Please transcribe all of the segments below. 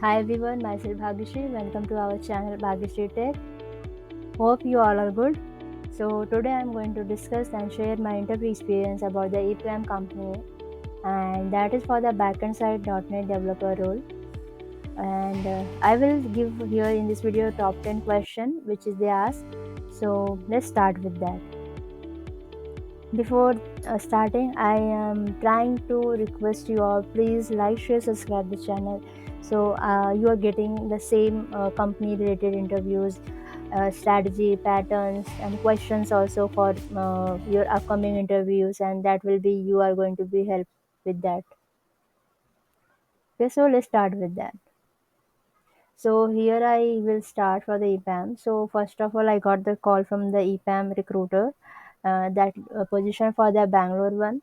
Hi everyone, myself Bhagyashree. Welcome to our channel Bhagyashree Tech. Hope you all are good. So today I'm going to discuss and share my interview experience about the Epam company, and that is for the backend side .NET developer role. And I will give here in this video top 10 question which is they ask. So let's start with that. Before starting, I am trying to request you all please like, share, subscribe the channel. So you are getting the same company related interviews, strategy, patterns, and questions also for your upcoming interviews, and that will be you are going to be helped with that. Okay, so let's start with that. So here I will start for the EPAM. So first of all, I got the call from the EPAM recruiter, that position for the Bangalore one,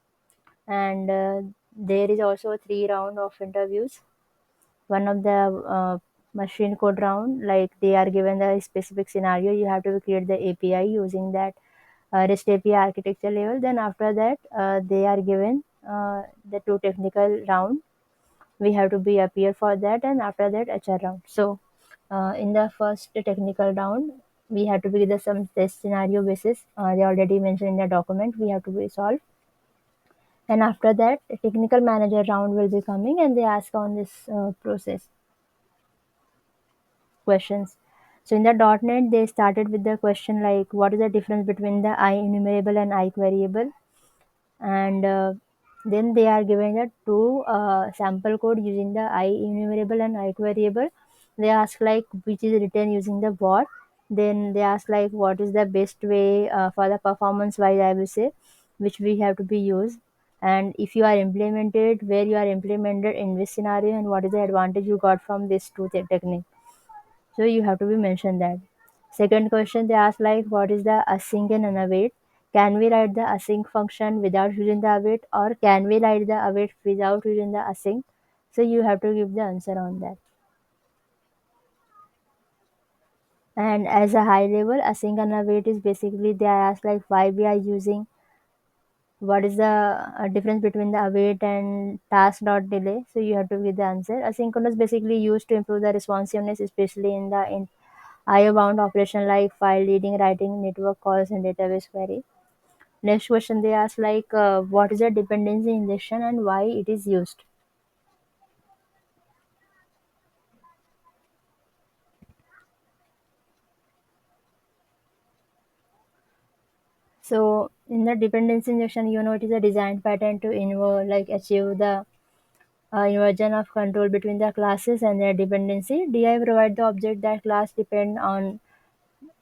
and there is also a three round of interviews. One of the machine code round, like they are given the specific scenario, you have to create the API using that REST API architecture level. Then after that, they are given the two technical round. We have to be appear for that, and after that HR round. So in the first technical round, we have to be the some test scenario basis. They already mentioned in the document. We have to be solved, and after that a technical manager round will be coming, and they ask on this process questions. So in the .NET, they started with the question like what is the difference between the I enumerable and I queryable, and then they are given the two sample code using the I enumerable and I queryable. They ask like which is written using the bot. Then they ask like what is the best way for the performance wise, I will say, which we have to be used, and if you are implemented, where you are implemented in this scenario, and what is the advantage you got from this two technique. So you have to be mentioned that. Second question they ask like what is the async and unawait? Can we write the async function without using the await, or can we write the await without using the async? So you have to give the answer on that. And as a high level, async and await is basically they ask like why we are using, what is the difference between the await and task dot delay. So you have to give the answer. Asynchronous basically used to improve the responsiveness, especially in the IO bound operation like file reading, writing, network calls, and database query. Next question they ask like what is a dependency injection and why it is used. So in the dependency injection, it is a design pattern to achieve the inversion of control between the classes and their dependency. DI provide the object that class depend on,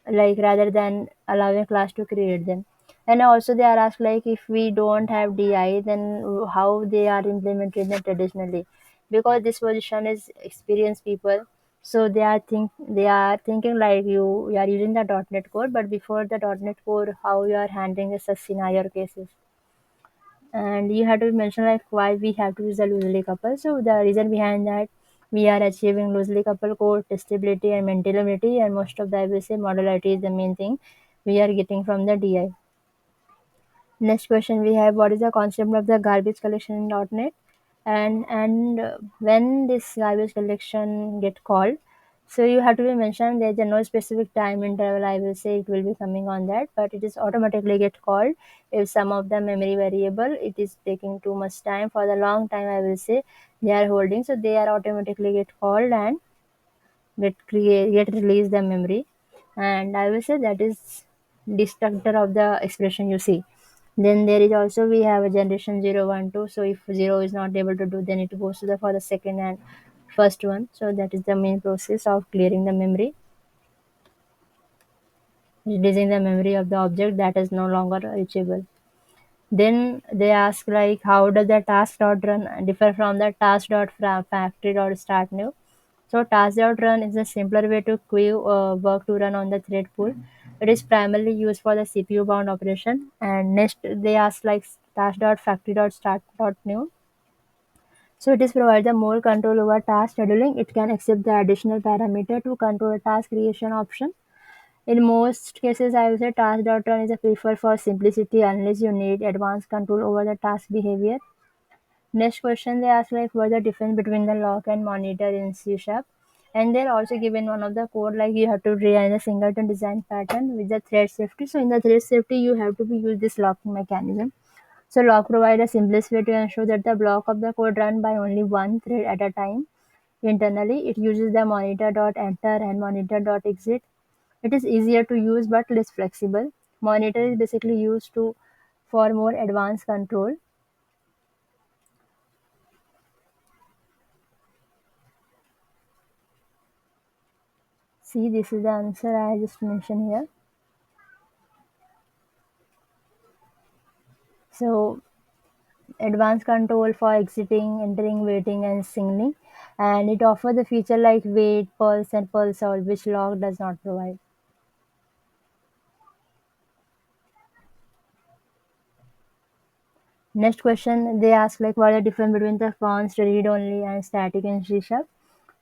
like rather than allowing class to create them. And also they are asked like if we don't have DI, then how they are implemented them traditionally, because this position is experienced people. So they are thinking like you are using the .NET core, but before the .NET core, how you are handling such scenario cases. And you have to mention like why we have to use a loosely coupled. So the reason behind that, we are achieving loosely coupled code testability and maintainability, and most of the, I will say, modularity is the main thing we are getting from the DI. Next question we have, what is the concept of the garbage collection in .NET, and when this garbage collection get called. So you have to be mentioned there's a no specific time interval, I will say it will be coming on that, but it is automatically get called if some of the memory variable it is taking too much time, for the long time I will say they are holding, so they are automatically get called and get release the memory. And I will say that is destructor of the expression you see. Then there is also we have a generation 0 1 2. So if 0 is not able to do, then it goes to the for the second and first one. So that is the main process of clearing the memory, releasing the memory of the object that is no longer reachable. Then they ask like how does the task dot run differ from the task dot factory dot start new. So task dot run is a simpler way to queue work to run on the thread pool. It is primarily used for the CPU bound operation. And next they ask like task dot factory dot start dot new. So it is provide the more control over task scheduling. It can accept the additional parameter to control a task creation option. In most cases, I will say task.run is a preferred for simplicity unless you need advanced control over the task behavior. Next question they ask like what's the difference between the lock and monitor in C sharp. And they're also given one of the code like you have to design a singleton design pattern with the thread safety. So in the thread safety you have to be use this locking mechanism. So lock provide a simplest way to ensure that the block of the code run by only one thread at a time. Internally, it uses the monitor.enter and monitor.exit. It is easier to use but less flexible. Monitor is basically used to for more advanced control. See, this is the answer I just mentioned here. So advanced control for exiting, entering, waiting, and signaling, and it offers the feature like wait, pulse, and pulse out, which lock does not provide. Next question they ask like what are the difference between the const read only and static in C sharp.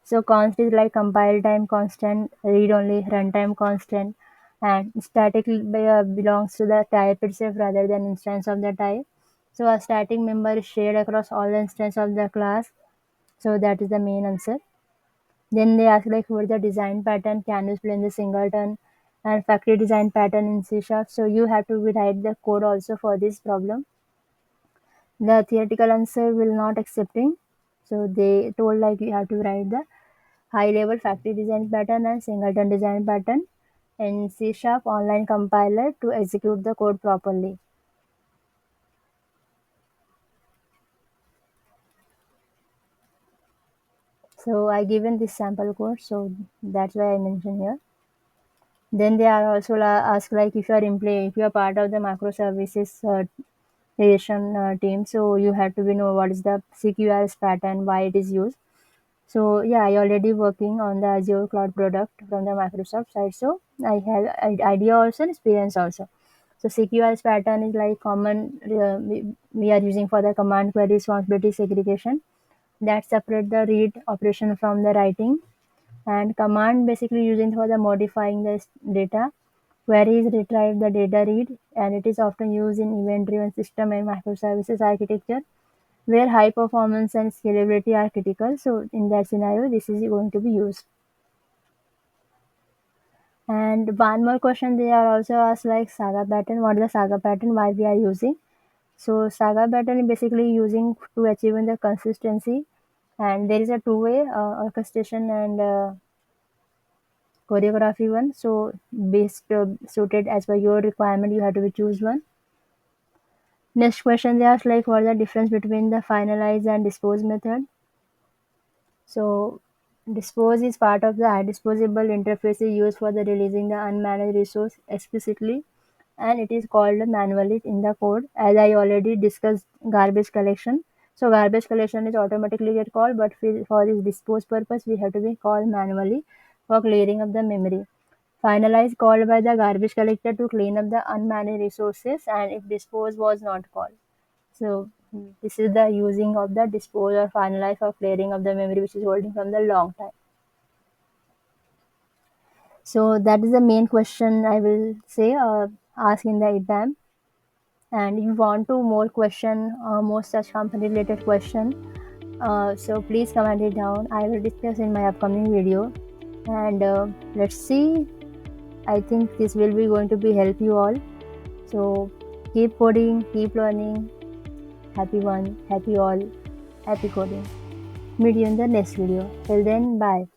So const is like compile time constant, read only runtime constant, and static belongs to the type itself rather than instance of the type. So a static member is shared across all the instances of the class. So that is the main answer. Then they ask like what the design pattern can you explain the singleton and factory design pattern in C sharp. So you have to rewrite the code also for this problem. The theoretical answer will not accepting. So they told like you have to write the high level factory design pattern and singleton design pattern in C sharp online compiler to execute the code properly. So I given this sample code, so that's why I mentioned here. Then they are also asked like if you are part of the microservices creation team, so you have to be know what is the CQRS pattern, why it is used. So yeah, I already working on the Azure cloud product from the Microsoft side. So I have idea also and experience also. So CQRS pattern is like common we are using for the command query responsibility segregation that separate the read operation from the writing, and command basically using for the modifying the data. Queries retrieve the data read, and it is often used in event driven system and microservices architecture where high performance and scalability are critical. So in that scenario, this is going to be used. And one more question they are also asked like Saga pattern. What is the Saga pattern? Why we are using? So Saga pattern is basically using to achieve the consistency. And there is a two-way orchestration and choreography one. So based suited as per your requirement, you have to choose one. Next question they ask like what is the difference between the finalize and dispose method? So dispose is part of the disposable interface used for the releasing the unmanaged resource explicitly, and it is called manually in the code. As I already discussed, garbage collection. So garbage collection is automatically get called, but for this dispose purpose, we have to be called manually for clearing of the memory. Finalize called by the garbage collector to clean up the unmanaged resources, and if dispose was not called. So this is the using of the dispose or finalize or clearing of the memory which is holding from the long time. So that is the main question I will say ask in the exam. And if you want to more question more such company related question, so please comment it down. I will discuss in my upcoming video. And let's see. I think this will be going to be help you all. So keep coding, keep learning. Happy one, happy all, happy coding. Meet you in the next video. Till then, bye.